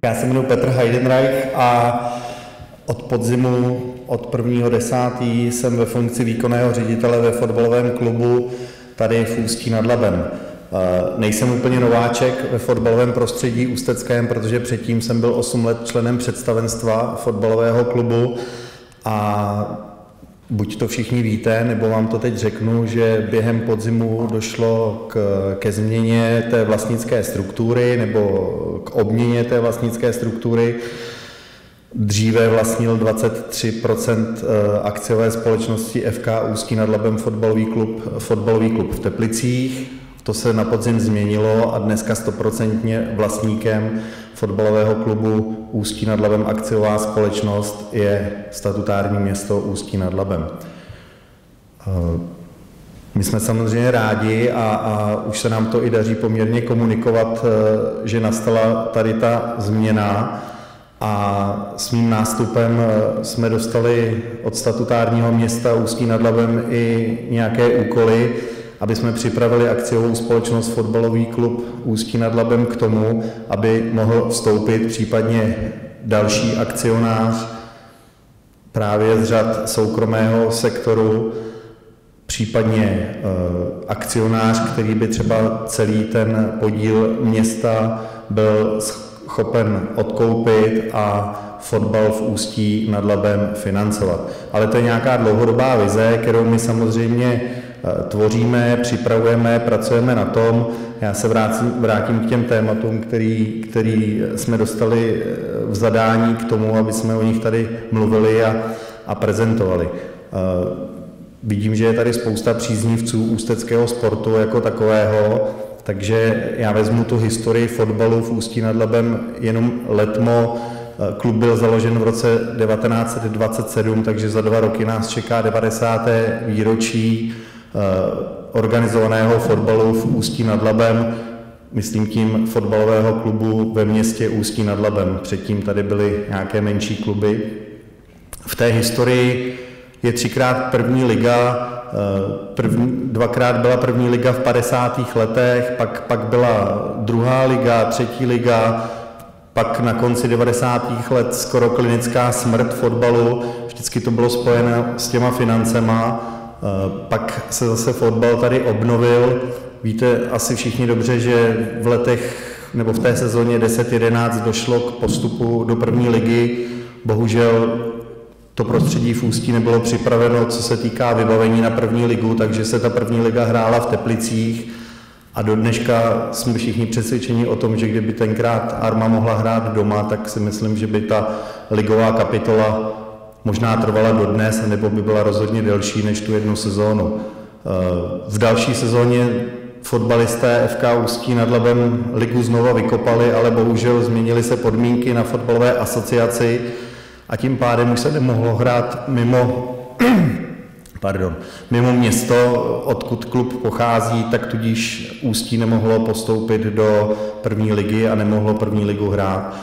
Já se jmenuji Petr Heidenreich a od podzimu, od 1.10. jsem ve funkci výkonného ředitele ve fotbalovém klubu tady v Ústí nad Labem. Nejsem úplně nováček ve fotbalovém prostředí ústeckém, protože předtím jsem byl 8 let členem představenstva fotbalového klubu a buď to všichni víte, nebo vám to teď řeknu, že během podzimu došlo ke změně té vlastnické struktury nebo k obměně té vlastnické struktury. Dříve vlastnil 23% akciové společnosti FK Ústí nad Labem fotbalový klub v Teplicích. To se na podzim změnilo a dneska 100% vlastníkem fotbalového klubu Ústí nad Labem akciová společnost je statutární město Ústí nad Labem. My jsme samozřejmě rádi a už se nám to i daří poměrně komunikovat, že nastala tady ta změna a s mým nástupem jsme dostali od statutárního města Ústí nad Labem i nějaké úkoly, aby jsme připravili akciovou společnost fotbalový klub Ústí nad Labem k tomu, aby mohl vstoupit případně další akcionář právě z řad soukromého sektoru, případně akcionář, který by třeba celý ten podíl města byl schopen odkoupit a fotbal v Ústí nad Labem financovat. Ale to je nějaká dlouhodobá vize, kterou my samozřejmě tvoříme, připravujeme, pracujeme na tom. Já se vrátím k těm tématům, který jsme dostali v zadání k tomu, aby jsme o nich tady mluvili a prezentovali. Vidím, že je tady spousta příznivců ústeckého sportu jako takového, takže já vezmu tu historii fotbalu v Ústí nad Labem jenom letmo. Klub byl založen v roce 1927, takže za 2 roky nás čeká 90. výročí organizovaného fotbalu v Ústí nad Labem, myslím tím fotbalového klubu ve městě Ústí nad Labem. Předtím tady byly nějaké menší kluby. V té historii je 3krát první liga, 2krát byla první liga v 50. letech, pak byla druhá liga, třetí liga, pak na konci 90. let skoro klinická smrt fotbalu, vždycky to bylo spojeno s těma financema, pak se zase fotbal tady obnovil. Víte asi všichni dobře, že v letech nebo v té sezóně 10-11 došlo k postupu do první ligy. Bohužel to prostředí v Ústí nebylo připraveno, co se týká vybavení na první ligu, takže se ta první liga hrála v Teplicích a do dneška jsme všichni přesvědčeni o tom, že kdyby tenkrát Arma mohla hrát doma, tak si myslím, že by ta ligová kapitola možná trvala dodnes, nebo by byla rozhodně delší než tu jednu sezónu. V další sezóně fotbalisté FK Ústí nad Labem ligu znova vykopali, ale bohužel změnily se podmínky na fotbalové asociaci a tím pádem už se nemohlo hrát mimo město, odkud klub pochází, tak tudíž Ústí nemohlo postoupit do první ligy a nemohlo první ligu hrát.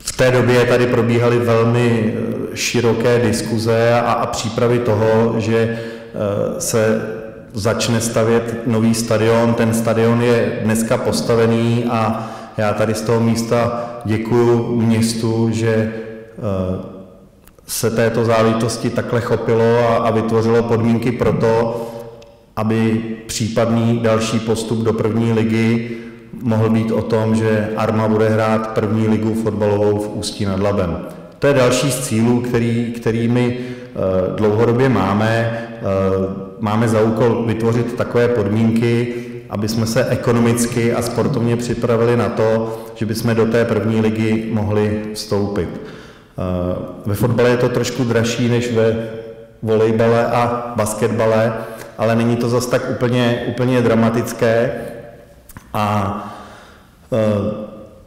V té době tady probíhaly velmi široké diskuze a přípravy toho, že se začne stavět nový stadion. Ten stadion je dneska postavený a já tady z toho místa děkuju městu, že se této záležitosti takhle chopilo a vytvořilo podmínky pro to, aby případný další postup do první ligy mohl být o tom, že Arma bude hrát první ligu fotbalovou v Ústí nad Labem. To je další z cílů, který my dlouhodobě máme. Máme za úkol vytvořit takové podmínky, aby jsme se ekonomicky a sportovně připravili na to, že bychom do té první ligy mohli vstoupit. Ve fotbale je to trošku dražší než ve volejbale a basketbale, ale není to zas tak úplně dramatické. A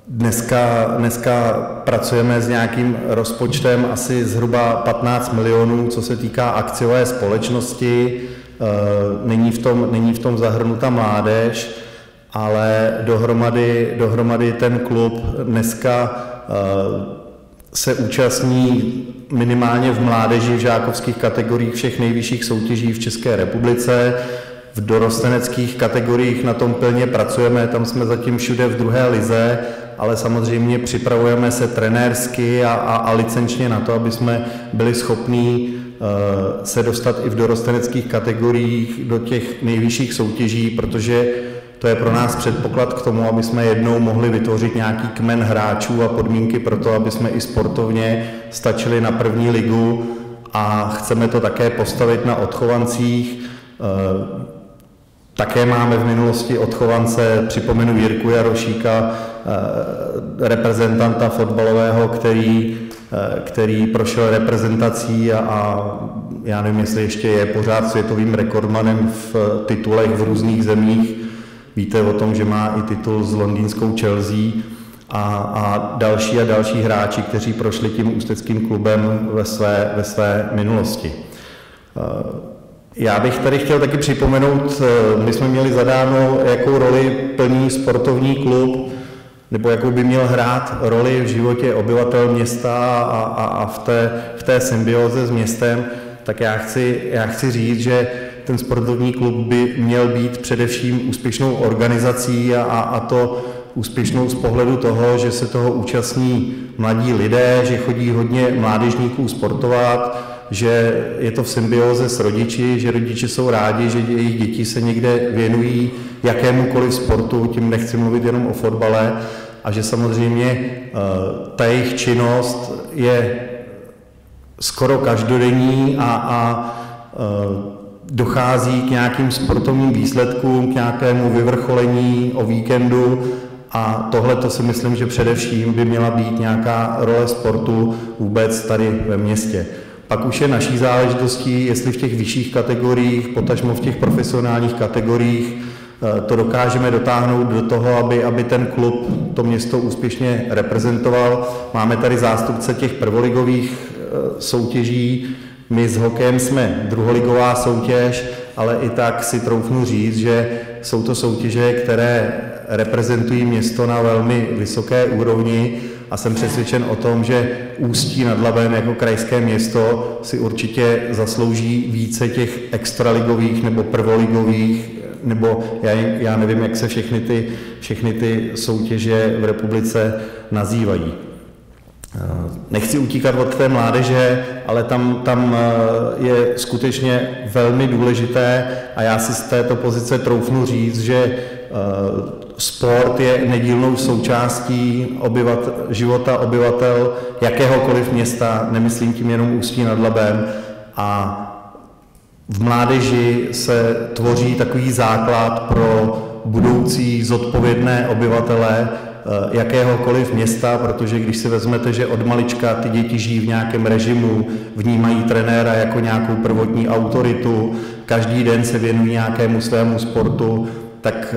dneska pracujeme s nějakým rozpočtem asi zhruba 15 milionů, co se týká akciové společnosti. Není v tom zahrnuta mládež, ale dohromady ten klub dneska se účastní minimálně v mládeži v žákovských kategoriích všech nejvyšších soutěží v České republice. V dorosteneckých kategoriích na tom pilně pracujeme, tam jsme zatím všude v druhé lize ale samozřejmě připravujeme se trenérsky a licenčně na to, aby jsme byli schopní se dostat i v dorosteneckých kategoriích do těch nejvyšších soutěží, protože to je pro nás předpoklad k tomu, aby jsme jednou mohli vytvořit nějaký kmen hráčů a podmínky pro to, aby jsme i sportovně stačili na první ligu, a chceme to také postavit na odchovancích. Také máme v minulosti odchovance, připomenu Jirku Jarošíka, reprezentanta fotbalového, který prošel reprezentací a já nevím, jestli ještě je pořád světovým rekordmanem v titulech v různých zemích. Víte o tom, že má i titul s londýnskou Chelsea a další hráči, kteří prošli tím ústeckým klubem ve své minulosti. Já bych tady chtěl taky připomenout, my jsme měli zadáno, jakou roli plní sportovní klub, nebo jakou by měl hrát roli v životě obyvatel města a v té symbioze s městem, tak já chci říct, že ten sportovní klub by měl být především úspěšnou organizací a to úspěšnou z pohledu toho, že se toho účastní mladí lidé, že chodí hodně mládežníků sportovat, že je to v symbioze s rodiči, že rodiče jsou rádi, že jejich děti se někde věnují jakémukoliv sportu, tím nechci mluvit jenom o fotbale, a že samozřejmě ta jejich činnost je skoro každodenní a dochází k nějakým sportovním výsledkům, k nějakému vyvrcholení o víkendu, a tohle to si myslím, že především by měla být nějaká role sportu vůbec tady ve městě. Pak už je naší záležitostí, jestli v těch vyšších kategoriích, potažmo v těch profesionálních kategoriích, to dokážeme dotáhnout do toho, aby ten klub to město úspěšně reprezentoval. Máme tady zástupce těch prvoligových soutěží, my s hokejem jsme druholigová soutěž, ale i tak si troufnu říct, že jsou to soutěže, které reprezentují město na velmi vysoké úrovni, a jsem přesvědčen o tom, že Ústí nad Labem jako krajské město si určitě zaslouží více těch extraligových nebo prvoligových, nebo já nevím, jak se všechny ty soutěže v republice nazývají. Nechci utíkat od té mládeže, ale tam je skutečně velmi důležité, a já si z této pozice troufnu říct, že sport je nedílnou součástí života obyvatel jakéhokoliv města, nemyslím tím jenom Ústí nad Labem, a v mládeži se tvoří takový základ pro budoucí zodpovědné obyvatele jakéhokoliv města, protože když si vezmete, že od malička ty děti žijí v nějakém režimu, vnímají trenéra jako nějakou prvotní autoritu, každý den se věnují nějakému svému sportu, tak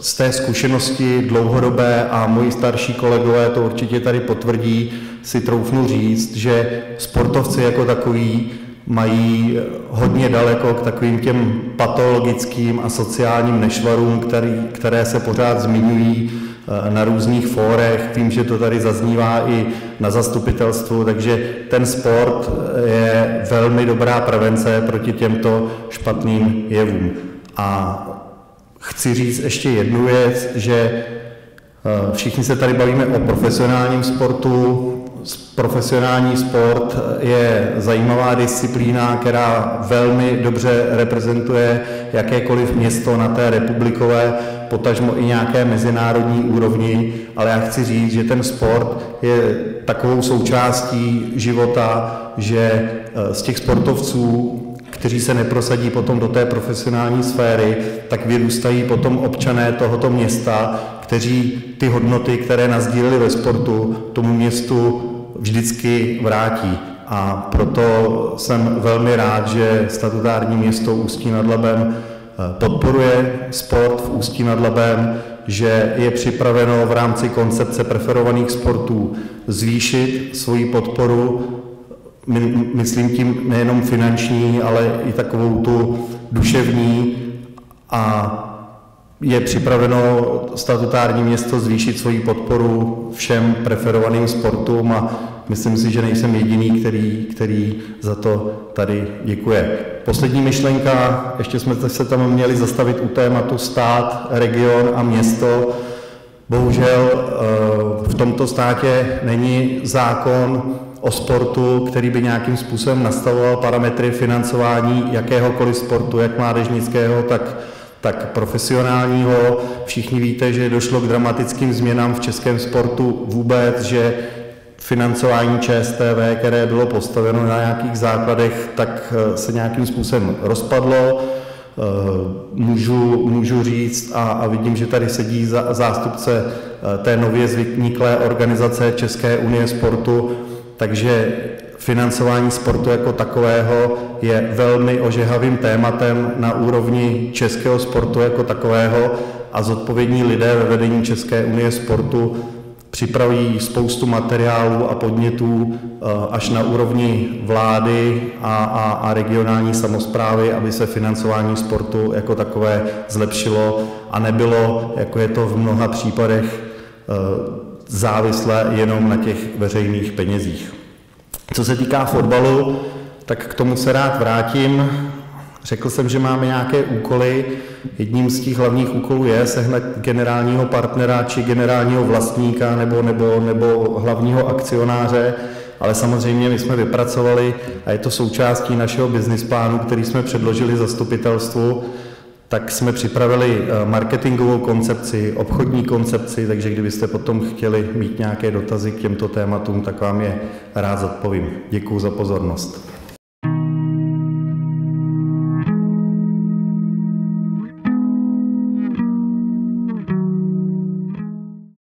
z té zkušenosti dlouhodobé, a moji starší kolegové to určitě tady potvrdí, si troufnu říct, že sportovci jako takoví mají hodně daleko k takovým těm patologickým a sociálním nešvarům, které se pořád zmiňují na různých fórech. Vím, že to tady zaznívá i na zastupitelstvu, takže ten sport je velmi dobrá prevence proti těmto špatným jevům. A chci říct ještě jednu věc, že všichni se tady bavíme o profesionálním sportu. Profesionální sport je zajímavá disciplína, která velmi dobře reprezentuje jakékoliv město na té republikové, potažmo i nějaké mezinárodní úrovni, ale já chci říct, že ten sport je takovou součástí života, že z těch sportovců, kteří se neprosadí potom do té profesionální sféry, tak vyrůstají potom občané tohoto města, kteří ty hodnoty, které nasdíleli ve sportu, tomu městu vždycky vrátí. A proto jsem velmi rád, že statutární město Ústí nad Labem podporuje sport v Ústí nad Labem, že je připraveno v rámci koncepce preferovaných sportů zvýšit svoji podporu, myslím tím nejenom finanční, ale i takovou tu duševní, a je připraveno statutární město zvýšit svoji podporu všem preferovaným sportům, a myslím si, že nejsem jediný, který za to tady děkuje. Poslední myšlenka, ještě jsme se tam měli zastavit u tématu stát, region a město. Bohužel v tomto státě není zákon o sportu, který by nějakým způsobem nastavoval parametry financování jakéhokoliv sportu, jak mládežnického, tak profesionálního. Všichni víte, že došlo k dramatickým změnám v českém sportu vůbec, že financování ČSTV, které bylo postaveno na nějakých základech, tak se nějakým způsobem rozpadlo. Můžu říct a vidím, že tady sedí zástupce té nově vzniklé organizace České unie sportu, takže financování sportu jako takového je velmi ožehavým tématem na úrovni českého sportu jako takového a zodpovědní lidé ve vedení České unie sportu připraví spoustu materiálů a podnětů až na úrovni vlády a regionální samosprávy, aby se financování sportu jako takové zlepšilo a nebylo, jako je to v mnoha případech, závislé jenom na těch veřejných penězích. Co se týká fotbalu, tak k tomu se rád vrátím. Řekl jsem, že máme nějaké úkoly. Jedním z těch hlavních úkolů je sehnat generálního partnera či generálního vlastníka nebo hlavního akcionáře, ale samozřejmě my jsme vypracovali, a je to součástí našeho business plánu, který jsme předložili zastupitelstvu, tak jsme připravili marketingovou koncepci, obchodní koncepci, takže kdybyste potom chtěli mít nějaké dotazy k těmto tématům, tak vám je rád zodpovím. Děkuji za pozornost.